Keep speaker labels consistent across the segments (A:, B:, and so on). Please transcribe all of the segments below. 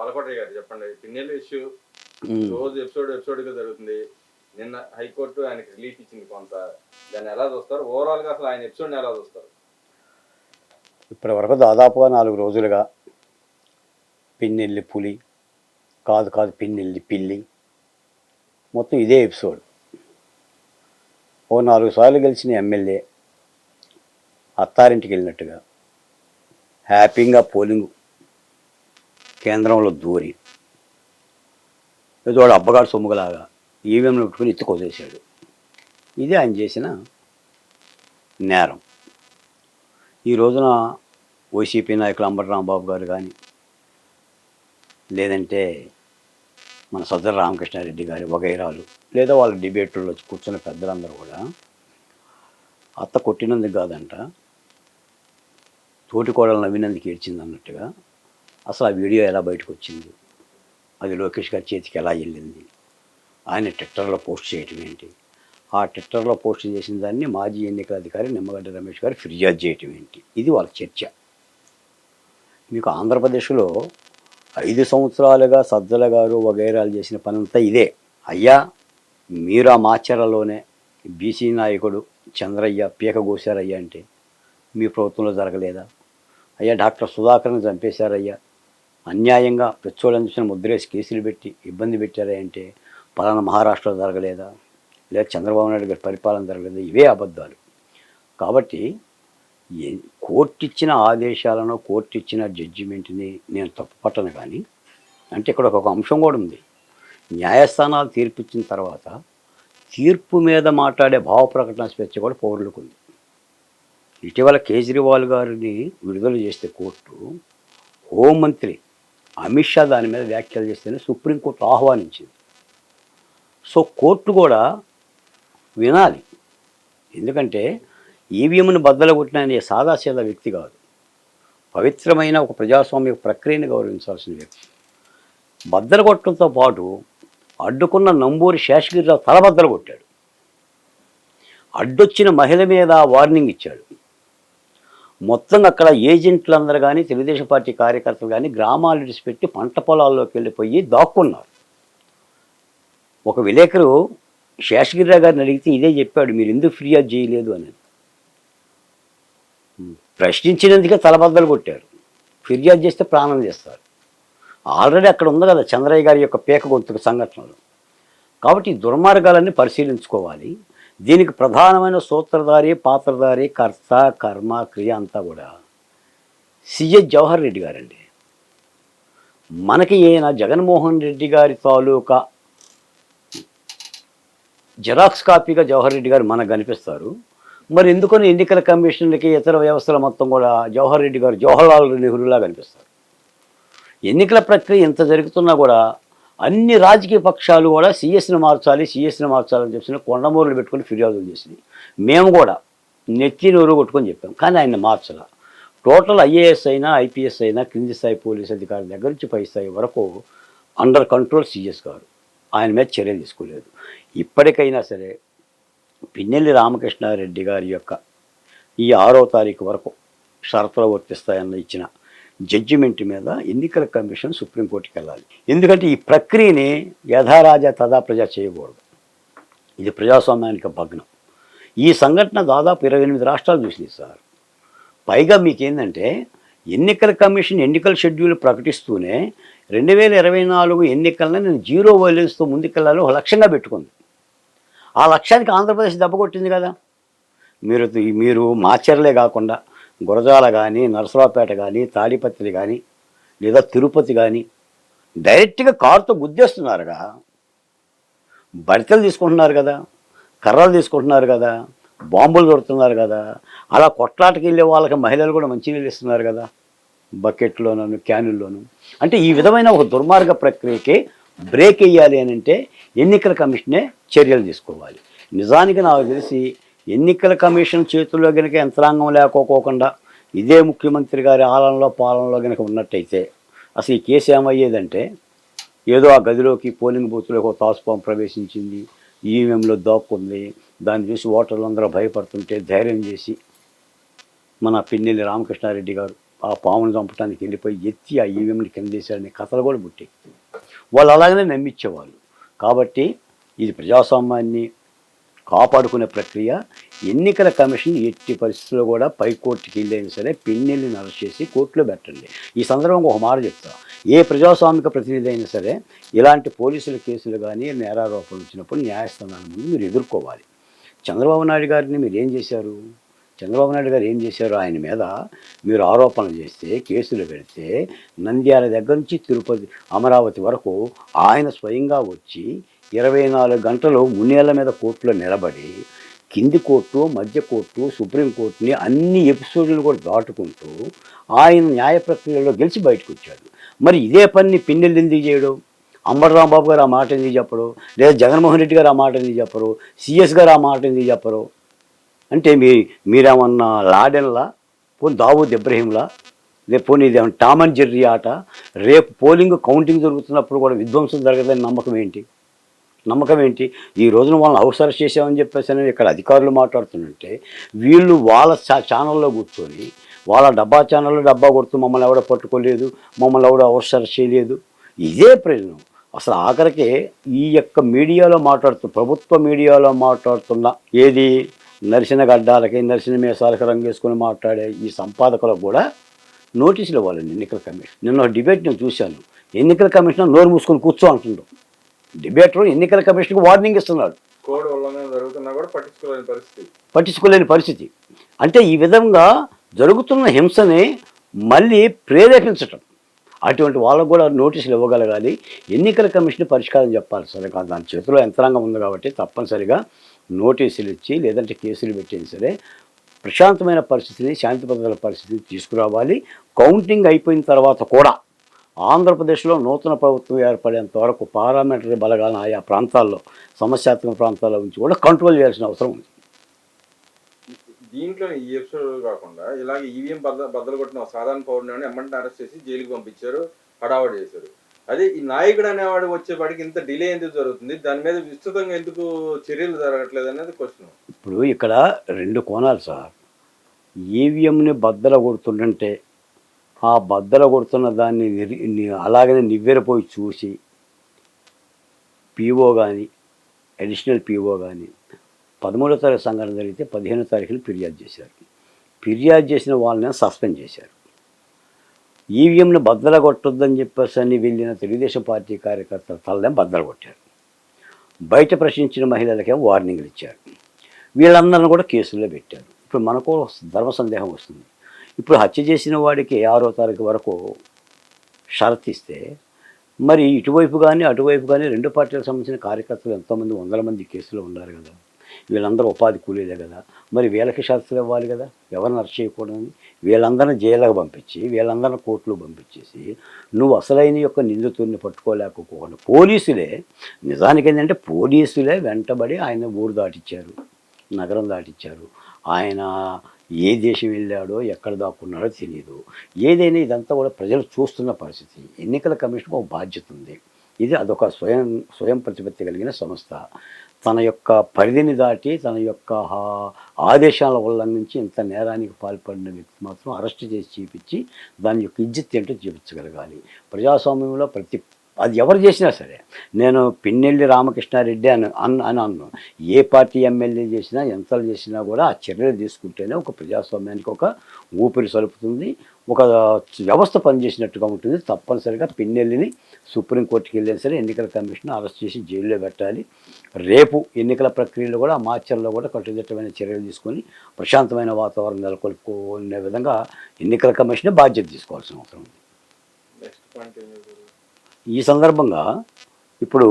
A: బాలకోటయ్య గారు చెప్పండి. పిన్నెల్లి ఇష్యూ రోజు ఎపిసోడ్‌గా జరుగుతుంది. నిన్న హైకోర్టు ఆయనకి రిలీఫ్ ఇచ్చింది కొంత. దాన్ని ఎలా చూస్తారు? ఓవరాల్‌గా అసలు ఆయన ఎపిసోడ్‌ని ఎలా చూస్తారు?
B: ఇప్పటి వరకు దాదాపుగా 4 రోజులుగా పిన్నెల్లి పులి, కాదు పిన్నెల్లి పిల్లి, మొత్తం ఇదే ఎపిసోడ్. ఓ 4 సార్లు గెలిచిన ఎమ్మెల్యే అత్తారింటికి వెళ్ళినట్టుగా హ్యాపీగా పోలింగ్ కేంద్రంలో దూరి ఏదో వాడు అబ్బగాడు సొమ్ముగలాగా ఈవీఎంలు పెట్టుకుని ఎత్తుకోసేసాడు. ఇది ఆయన చేసిన నేరం. ఈ రోజున వైసీపీ నాయకులు అంబటి రాంబాబు గారు కానీ, లేదంటే మన సజ్జల రామకృష్ణారెడ్డి గారి వగైరాలు, లేదా వాళ్ళ డిబేట్లో వచ్చి కూర్చున్న పెద్దలందరూ కూడా అత్త కొట్టినందుకు కాదంట, తోటి కోడలు నవ్వినందుకు ఏడ్చింది అన్నట్టుగా అసలు ఆ వీడియో ఎలా బయటకు వచ్చింది, అది లోకేష్ గారి చేతికి ఎలా వెళ్ళింది, ఆయన ట్విట్టర్లో పోస్ట్ చేయటం ఏంటి, ఆ ట్విట్టర్లో పోస్ట్ చేసిన దాన్ని మాజీ ఎన్నికల అధికారి నిమ్మగడ్డ రమేష్ గారు ఫిర్యాదు చేయటం ఏంటి, ఇది వాళ్ళ చర్చ. మీకు ఆంధ్రప్రదేశ్లో 5 సంవత్సరాలుగా సజ్జల గారు వగైరాలు చేసిన పనంతా ఇదే. అయ్యా, మీరు ఆ మాచర్లలోనే బీసీ నాయకుడు చంద్రయ్య పీక కోశారయ్యా అంటే మీ ప్రభుత్వంలో జరగలేదా? అయ్యా, డాక్టర్ సుధాకర్ని చంపేశారయ్యా, అన్యాయంగా పెచ్చోళ్ళని చూసిన ముద్రేసి కేసులు పెట్టి ఇబ్బంది పెట్టారా అంటే పలానా మహారాష్ట్రలో జరగలేదా? లేదా చంద్రబాబు నాయుడు గారి పరిపాలన జరగలేదా? ఇవే అబద్ధాలు. కాబట్టి కోర్టు ఇచ్చిన ఆదేశాలను, కోర్టు ఇచ్చిన జడ్జిమెంట్ని నేను తప్పుపట్టను. కానీ అంటే ఇక్కడ ఒక అంశం కూడా ఉంది. న్యాయస్థానాలు తీర్పు ఇచ్చిన తర్వాత తీర్పు మీద మాట్లాడే భావ ప్రకటన స్వేచ్ఛ కూడా పౌరులకు ఉంది. ఇటీవల కేజ్రీవాల్ గారిని విడుదల చేస్తే కోర్టు, హోంమంత్రి అమిత్ షా దాని మీద వ్యాఖ్యలు చేస్తేనే సుప్రీంకోర్టు ఆహ్వానించింది. సో కోర్టు కూడా వినాలి. ఎందుకంటే ఈవీఎంను బద్దలు కొట్టిన సాదాసీదా వ్యక్తి కాదు, పవిత్రమైన ఒక ప్రజాస్వామ్య ప్రక్రియను గౌరవించాల్సిన వ్యక్తి. బద్దలు కొట్టడంతో పాటు అడ్డుకున్న నంబూరి శేషగిరిరావు తలబద్దలు కొట్టాడు. అడ్డొచ్చిన మహిళ మీద వార్నింగ్ ఇచ్చాడు. మొత్తం అక్కడ ఏజెంట్లందరూ కానీ, తెలుగుదేశం పార్టీ కార్యకర్తలు కానీ గ్రామాలు విడిచిపెట్టి పంట పొలాల్లోకి వెళ్ళిపోయి దాక్కున్నారు. ఒక విలేకరు శేషగిరిరావు గారిని అడిగితే ఇదే చెప్పాడు, మీరు ఎందుకు ఫిర్యాదు చేయలేదు అనేది. ప్రశ్నించినందుకే తలబద్దలు కొట్టారు, ఫిర్యాదు చేస్తే ప్రాణం చేస్తారు. ఆల్రెడీ అక్కడ ఉంది కదా చంద్రయ్య గారి యొక్క పీక గొంతుకు సంఘటనలు. కాబట్టి ఈ దుర్మార్గాలన్నీ పరిశీలించుకోవాలి. దీనికి ప్రధానమైన సూత్రధారి, పాత్రధారి, కర్త, కర్మ, క్రియ అంతా కూడా సిఎస్ జవహర్ రెడ్డి గారండి. మనకి ఈయన జగన్మోహన్ రెడ్డి గారి తాలూకా జెరాక్స్ కాపీగా జవహర్ రెడ్డి గారు మనకు కనిపిస్తారు. మరి ఎందుకని ఎన్నికల కమిషన్లకి ఇతర వ్యవస్థల మొత్తం కూడా జవహర్ రెడ్డి గారు జవహర్లాల్ నెహ్రూలా కనిపిస్తారు. ఎన్నికల ప్రక్రియ ఇంత జరుగుతున్నా కూడా అన్ని రాజకీయ పక్షాలు కూడా సిఎస్ని మార్చాలని చెప్పిన కొండమూరులు పెట్టుకొని ఫిర్యాదులు చేసింది. మేము కూడా నెత్తి నోరు కొట్టుకొని చెప్పాం, కానీ ఆయన మార్చాల. టోటల్ ఐఏఎస్ అయినా, ఐపీఎస్ అయినా, క్రింది స్థాయి పోలీస్ అధికారుల దగ్గర నుంచి పై స్థాయి వరకు అండర్ కంట్రోల్ సిఎస్ గారు. ఆయన మీద చర్యలు తీసుకోలేదు. ఇప్పటికైనా సరే పిన్నెల్లి రామకృష్ణారెడ్డి గారి యొక్క ఈ 6వ తారీఖు వరకు షరతులు వర్తిస్తాయన్న ఇచ్చిన జడ్జిమెంట్ మీద ఎన్నికల కమిషన్ సుప్రీంకోర్టుకి వెళ్ళాలి. ఎందుకంటే ఈ ప్రక్రియని యథారాజా తదా ప్రజా చేయకూడదు. ఇది ప్రజాస్వామ్యానికి భగ్నం. ఈ సంఘటన దాదాపు 28 రాష్ట్రాలు చూసింది సార్. పైగా మీకేంటంటే ఎన్నికల కమిషన్ ఎన్నికల షెడ్యూల్ ప్రకటిస్తూనే 2024 ఎన్నికలను నేను 0 వైలెన్స్తో ముందుకెళ్ళాలని ఒక లక్ష్యంగా పెట్టుకుంది. ఆ లక్ష్యానికి ఆంధ్రప్రదేశ్ దెబ్బ కొట్టింది కదా. మీరు మాచర్లే కాకుండా గురజాల కానీ, నరసరావుపేట కానీ, తాడిపత్రి కానీ, లేదా తిరుపతి కానీ డైరెక్ట్గా కారుతో గుద్దేస్తున్నారుగా. బడితలు తీసుకుంటున్నారు కదా, కర్రలు తీసుకుంటున్నారు కదా, బాంబులు దొరుకుతున్నారు కదా. అలా కొట్లాటకి వెళ్ళే వాళ్ళకి మహిళలు కూడా మంచినీళ్ళు ఇస్తున్నారు కదా, బకెట్లోనూ క్యానుల్లోనూ. అంటే ఈ విధమైన ఒక దుర్మార్గ ప్రక్రియకి బ్రేక్ వేయాలి అని అంటే ఎన్నికల కమిషనే చర్యలు తీసుకోవాలి. నిజానికి నాకు తెలిసి ఎన్నికల కమిషన్ చేతుల్లో కనుక యంత్రాంగం లేకపోకుండా ఇదే ముఖ్యమంత్రి గారి ఆలనలో పాలనలో కనుక ఉన్నట్టయితే అసలు ఈ కేసు ఏమయ్యేదంటే, ఏదో ఆ గదిలోకి పోలింగ్ బూత్లోకి ఒక తాసుపాము ప్రవేశించింది, ఈవీఎంలో దాక్కుంది, దాన్ని చూసి ఓటర్లు అందరూ భయపడుతుంటే ధైర్యం చేసి మన పిన్నెల్లి రామకృష్ణారెడ్డి గారు ఆ పామును చంపడానికి వెళ్ళిపోయి ఎత్తి ఆ ఈవీఎంని కింద చేశారనే కథలు కూడా పుట్టాయి. వాళ్ళు అలాగనే నమ్మించేవాళ్ళు. కాబట్టి ఇది ప్రజాస్వామ్యాన్ని కాపాడుకునే ప్రక్రియ. ఎన్నికల కమిషన్ ఎట్టి పరిస్థితుల్లో కూడా పైకోర్టుకి వెళ్ళైనా సరే పిన్నెల్లిని అరెస్ట్ చేసి కోర్టులో పెట్టండి. ఈ సందర్భంగా ఒక మాట చెప్తా, ఏ ప్రజాస్వామిక ప్రతినిధి అయినా సరే ఇలాంటి పోలీసుల కేసులు కానీ నేరారోపణలు వచ్చినప్పుడు న్యాయస్థానాల ముందు మీరు ఎదుర్కోవాలి. చంద్రబాబు నాయుడు గారిని మీరు ఏం చేశారు? చంద్రబాబు నాయుడు గారు ఏం చేశారు? ఆయన మీద మీరు ఆరోపణలు చేస్తే, కేసులు పెడితే, నంద్యాల దగ్గర నుంచి తిరుపతి, అమరావతి వరకు ఆయన స్వయంగా వచ్చి 24 గంటలు మున్నేళ్ల మీద కోర్టులో నిలబడి కింది కోర్టు, మధ్య కోర్టు, సుప్రీంకోర్టుని అన్ని ఎపిసోడ్లు కూడా దాటుకుంటూ ఆయన న్యాయ ప్రక్రియలో గెలిచి బయటకు వచ్చాడు. మరి ఇదే పని పిన్నెల్లి ఎందుకు చేయడం? అంబటి రాంబాబు గారు ఆ మాట ఎందుకు చెప్పరు? లేదా జగన్మోహన్ రెడ్డి గారు ఆ మాట ఎందుకు చెప్పరు? సిఎస్ గారు ఆ మాట ఎందుకు చెప్పరు? అంటే మీరేమన్నా లాడెన్లా, పోనీ దావూద్ ఇబ్రహీంలా, రేపు పోనీ ఇదేమన్నా టామ్ అండ్ జెర్రీ ఆట? రేపు పోలింగ్ కౌంటింగ్ జరుగుతున్నప్పుడు కూడా విధ్వంసం జరగదని నమ్మకం ఏంటి? ఈ రోజున వాళ్ళని హౌస్ అరెస్ట్ చేసామని చెప్పేసి అని ఇక్కడ అధికారులు మాట్లాడుతుంటే, వీళ్ళు వాళ్ళ ఛానల్లో కూర్చొని వాళ్ళ డబ్బా ఛానల్లో డబ్బా కొడుతూ మమ్మల్ని ఎవడో పట్టుకోలేదు, మమ్మల్ని ఎవడో హౌస్ అరెస్ట్ చేయలేదు. ఇదే ప్రయోజనం. అసలు ఆఖరికి ఈ యొక్క మీడియాలో ప్రభుత్వ మీడియాలో మాట్లాడుతున్న ఏది నరిసిన గడ్డాలకి, నరిసిన మీసాలకి రంగేసుకొని మాట్లాడే ఈ సంపాదకులకు కూడా నోటీసులు ఇవ్వాలండి ఎన్నికల కమిషన్. నిన్న డిబేట్ నేను చూశాను. ఎన్నికల కమిషనర్ నోరు మూసుకొని కూర్చో అంటున్నాడు. డిబేటర్ ఎన్నికల కమిషన్కి వార్నింగ్ ఇస్తున్నాడు.
A: కోడ్ ఉల్లంఘన జరుగుతున్నా కూడా
B: పట్టించుకోలేని పరిస్థితి. అంటే ఈ విధంగా జరుగుతున్న హింసని మళ్ళీ ప్రేరేపించటం, అటువంటి వాళ్ళకు కూడా నోటీసులు ఇవ్వగలగాలి. ఎన్నికల కమిషన్ పరిష్కారం చెప్పాలి. సరే కాదు, దాని చేతిలో యంత్రాంగం ఉంది కాబట్టి తప్పనిసరిగా నోటీసులు ఇచ్చి లేదంటే కేసులు పెట్టేది సరే ప్రశాంతమైన పరిస్థితిని, శాంతి భద్రతల పరిస్థితిని తీసుకురావాలి. కౌంటింగ్ అయిపోయిన తర్వాత కూడా ఆంధ్రప్రదేశ్లో నూతన ప్రభుత్వం ఏర్పడేంత వరకు పారామిలిటరీ బలగాలను ఆయా ప్రాంతాల్లో, సమస్యాత్మక ప్రాంతాల్లో ఉంచి కూడా కంట్రోల్ చేయాల్సిన అవసరం ఉంది.
A: దీంట్లో ఈ ఎపిసోడ్ కాకుండా ఇలాగే ఈవీఎం బద్దలు కొట్టిన సాధారణ పౌరుని ఎమ్మంటే అరెస్ట్ చేసి జైలుకి పంపించారు, హడావడి చేశారు. అదే ఈ నాయకుడు అనేవాడు వచ్చేవాడికి ఇంత డిలే ఎందుకు జరుగుతుంది? దాని మీద విస్తృతంగా ఎందుకు చర్యలు జరగట్లేదు అనేది క్వశ్చన్.
B: ఇప్పుడు ఇక్కడ 2 కోణాలు సార్. ఈవీఎంని బద్దలు కొడుతుంటే ఆ బద్దలు కొడుతున్న దాన్ని అలాగనే నివ్వెరపోయి చూసి పీఓ కానీ, అడిషనల్ పీఓ కానీ 13వ తారీఖు సంఘటన జరిగితే 15వ తారీఖున ఫిర్యాదు చేశారు. ఫిర్యాదు చేసిన వాళ్ళని సస్పెండ్ చేశారు. ఈవీఎంని బద్దలు కొట్టొద్దని చెప్పేసి అని వెళ్ళిన తెలుగుదేశం పార్టీ కార్యకర్తల తలనేం బద్దలు కొట్టారు. బయట ప్రశ్నించిన మహిళలకేమో వార్నింగ్లు ఇచ్చారు. వీళ్ళందరిని కూడా కేసుల్లో పెట్టారు. ఇప్పుడు మనకు ధర్మ సందేహం వస్తుంది. ఇప్పుడు హత్య చేసిన వాడికి 6వ తారీఖు వరకు షరతు ఇస్తే, మరి ఇటువైపు కానీ అటువైపు కానీ 2 పార్టీలకు సంబంధించిన కార్యకర్తలు ఎంతోమంది, 100 మంది కేసులో ఉన్నారు కదా. వీళ్ళందరూ ఉపాధి కూలీలే కదా. మరి వీళ్ళకి షరతులు ఇవ్వాలి కదా, ఎవరిని అరెస్ట్ చేయకూడదని. వీళ్ళందరినీ జైలుకు పంపించి, వీళ్ళందరినీ కోర్టులో పంపించేసి నువ్వు అసలైన యొక్క నిందితుడిని పట్టుకోలేకపోకుండా పోలీసులే, నిజానికి ఏంటంటే పోలీసులే వెంటబడి ఆయన ఊరు దాటిచ్చారు, నగరం దాటిచ్చారు. ఆయన ఏ దేశం వెళ్ళాడో, ఎక్కడ దాక్కున్నాడో తెలియదు. ఏదైనా ఇదంతా కూడా ప్రజలు చూస్తున్న పరిస్థితి. ఎన్నికల కమిషన్కి ఒక బాధ్యత ఉంది. ఇది అదొక స్వయం ప్రతిపత్తి కలిగిన సంస్థ. తన యొక్క పరిధిని దాటి, తన యొక్క ఆదేశాల ఉల్లంఘించి ఇంత నేరానికి పాల్పడిన వ్యక్తి మాత్రం అరెస్ట్ చేసి చూపించి దాని యొక్క ఇజ్జత్ ఏంటో చూపించగలగాలి. ప్రజాస్వామ్యంలో అది ఎవరు చేసినా సరే, నేను పిన్నెల్లి రామకృష్ణారెడ్డి అన్నాను. ఏ పార్టీ ఎమ్మెల్యే చేసినా, ఎంతలు చేసినా కూడా ఆ చర్యలు తీసుకుంటేనే ఒక ప్రజాస్వామ్యానికి ఒక ఊపిరి సలుపుతుంది, ఒక వ్యవస్థ పనిచేసినట్టుగా ఉంటుంది. తప్పనిసరిగా పిన్నెల్లిని సుప్రీంకోర్టుకి వెళ్ళినా సరే ఎన్నికల కమిషన్ అరెస్ట్ చేసి జైల్లో పెట్టాలి. రేపు ఎన్నికల ప్రక్రియలో కూడా మాచర్లో కూడా కట్టుదిట్టమైన చర్యలు తీసుకొని ప్రశాంతమైన వాతావరణం నెలకొల్పుకునే విధంగా ఎన్నికల కమిషన్ బాధ్యత తీసుకోవాల్సిన అవసరం ఉంది. ఈ సందర్భంగా ఇప్పుడు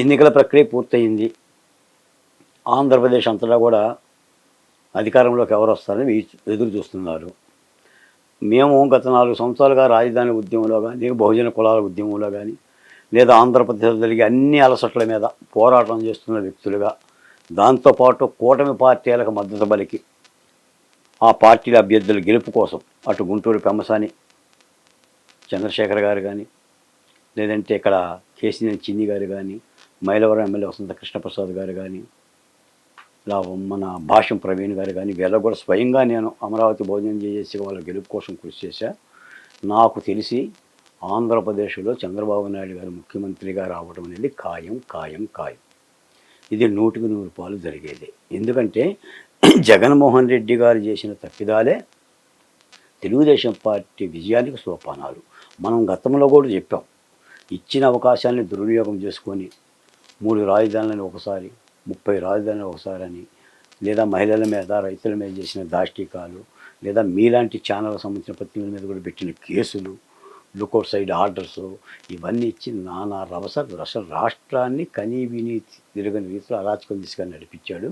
B: ఎన్నికల ప్రక్రియ పూర్తయింది. ఆంధ్రప్రదేశ్ అంతటా కూడా అధికారంలోకి ఎవరు వస్తారని ఎదురు చూస్తున్నారు. మేము గత 4 సంవత్సరాలుగా రాజధాని ఉద్యమంలో కానీ, బహుజన కులాల ఉద్యమంలో కానీ, లేదా ఆంధ్రప్రదేశ్ జరిగే అన్ని అలసట్ల మీద పోరాటం చేస్తున్న వ్యక్తులుగా, దాంతోపాటు కూటమి పార్టీలకు మద్దతు పలికి ఆ పార్టీల అభ్యర్థుల గెలుపు కోసం అటు గుంటూరు పెమ్మసాని చంద్రశేఖర్ గారు కానీ, లేదంటే ఇక్కడ కేసీఆర్ చిన్ని గారు కానీ, మైలవరం ఎమ్మెల్యే వసంత కృష్ణప్రసాద్ గారు కానీ, ఇలా మన భాష్యం ప్రవీణ్ గారు కానీ వీళ్ళకు కూడా స్వయంగా నేను అమరావతి భోజనం చేసి వాళ్ళ గెలుపు కోసం కృషి చేశా. నాకు తెలిసి ఆంధ్రప్రదేశ్లో చంద్రబాబు నాయుడు గారు ముఖ్యమంత్రిగా రావడం అనేది ఖాయం ఖాయం ఖాయం. ఇది 100% జరిగేది. ఎందుకంటే జగన్మోహన్ రెడ్డి గారు చేసిన తప్పిదాలే తెలుగుదేశం పార్టీ విజయానికి సోపానాలు. మనం గతంలో కూడా చెప్పాం, ఇచ్చిన అవకాశాన్ని దుర్వినియోగం చేసుకొని 3 రాజధానులను ఒకసారి 30 రాజధానులు ఒకసారి అని, లేదా మహిళల మీద రైతుల మీద చేసిన దాష్టికాలు, లేదా మీలాంటి ఛానల్ సంబంధించిన పత్రికల మీద కూడా పెట్టిన కేసులు, లుకౌట్ సైడ్ ఆర్డర్స్, ఇవన్నీ ఇచ్చి నానా రవస అసలు రాష్ట్రాన్ని కనీ విని తిరగని రీతిలో అరాచకం దిశగా నడిపించాడు.